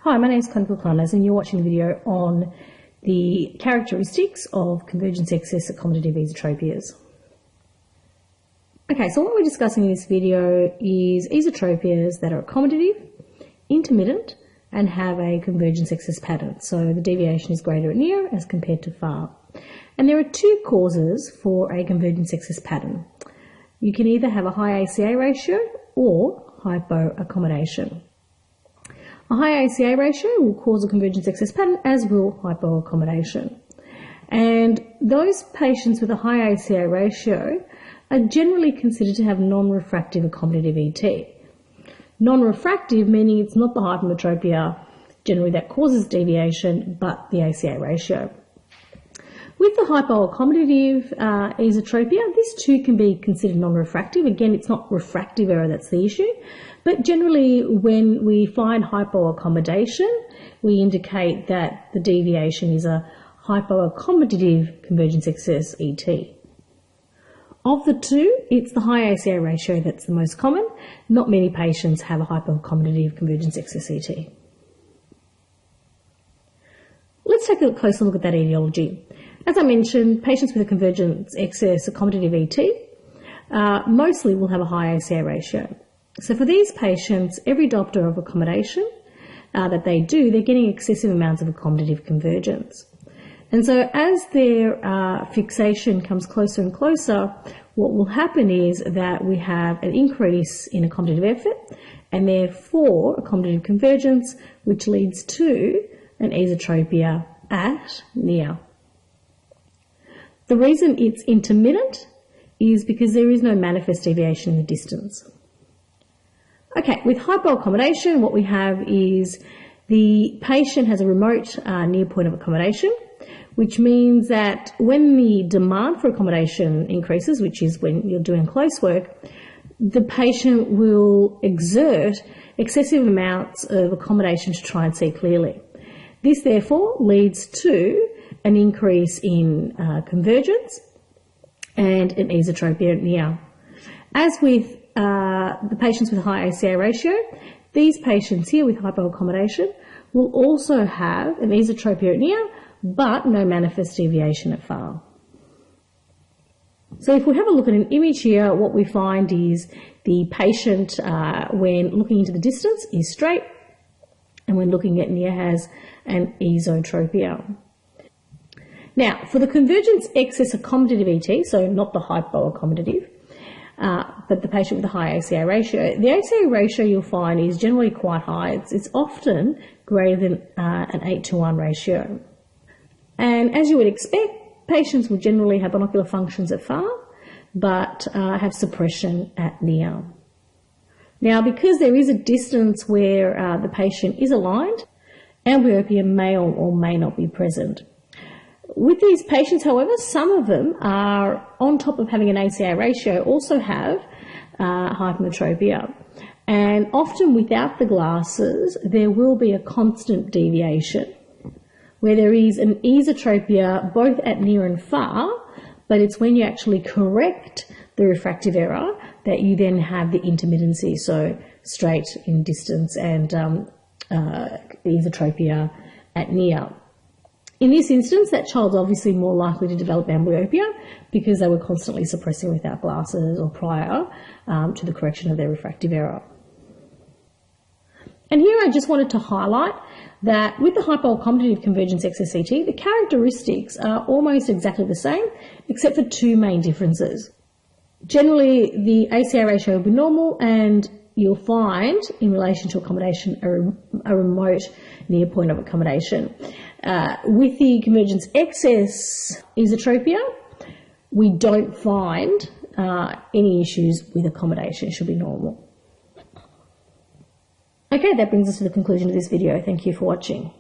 Hi, my name is Convergence and you're watching a video on the characteristics of convergence excess accommodative esotropias. Okay, so what we're discussing in this video is esotropias that are accommodative, intermittent, and have a convergence excess pattern. So the deviation is greater at near as compared to far. And there are two causes for a convergence excess pattern. You can either have a high ACA ratio or hypoaccommodation. A high ACA ratio will cause a convergence excess pattern, as will hypoaccommodation. And those patients with a high ACA ratio are generally considered to have non-refractive accommodative ET. Non-refractive meaning it's not the hypermetropia generally that causes deviation, but the ACA ratio. With the hypoaccommodative esotropia, this too can be considered non-refractive. Again, it's not refractive error that's the issue, but generally when we find hypoaccommodation, we indicate that the deviation is a hypoaccommodative convergence excess ET. Of the two, it's the high ACA ratio that's the most common. Not many patients have a hypoaccommodative convergence excess ET. Let's take a closer look at that etiology. As I mentioned, patients with a convergence excess accommodative ET mostly will have a high ACA ratio. So for these patients, every diopter of accommodation that they do, they're getting excessive amounts of accommodative convergence. And so as their fixation comes closer and closer, what will happen is that we have an increase in accommodative effort and therefore accommodative convergence, which leads to an esotropia at near. The reason it's intermittent is because there is no manifest deviation in the distance. Okay, with hypoaccommodation, what we have is the patient has a remote near point of accommodation, which means that when the demand for accommodation increases, which is when you're doing close work, the patient will exert excessive amounts of accommodation to try and see clearly. This therefore leads to an increase in convergence and an esotropia near. As with the patients with a high ACA ratio, these patients here with hypoaccommodation will also have an esotropia near, but no manifest deviation at far. So if we have a look at an image here, what we find is the patient, when looking into the distance, is straight, and when looking at near has an esotropia. Now, for the convergence excess accommodative ET, so not the hypoaccommodative, but the patient with a high ACA ratio, the ACA ratio you'll find is generally quite high. It's often greater than an 8:1 ratio. And as you would expect, patients will generally have binocular functions at far, but have suppression at near. Now, because there is a distance where the patient is aligned, amblyopia may or may not be present. With these patients, however, some of them are, on top of having an ACA ratio, also have hypermetropia. And often without the glasses, there will be a constant deviation, where there is an esotropia both at near and far, but it's when you actually correct the refractive error that you then have the intermittency, so straight in distance and esotropia at near. In this instance, that child's obviously more likely to develop amblyopia because they were constantly suppressing without glasses or prior to the correction of their refractive error. And here I just wanted to highlight that with the hypoaccommodative convergence excess ET, the characteristics are almost exactly the same, except for two main differences. Generally, the ACA ratio will be normal, and you'll find, in relation to accommodation, a remote near point of accommodation. With the convergence excess esotropia, we don't find any issues with accommodation. It should be normal. Okay, that brings us to the conclusion of this video. Thank you for watching.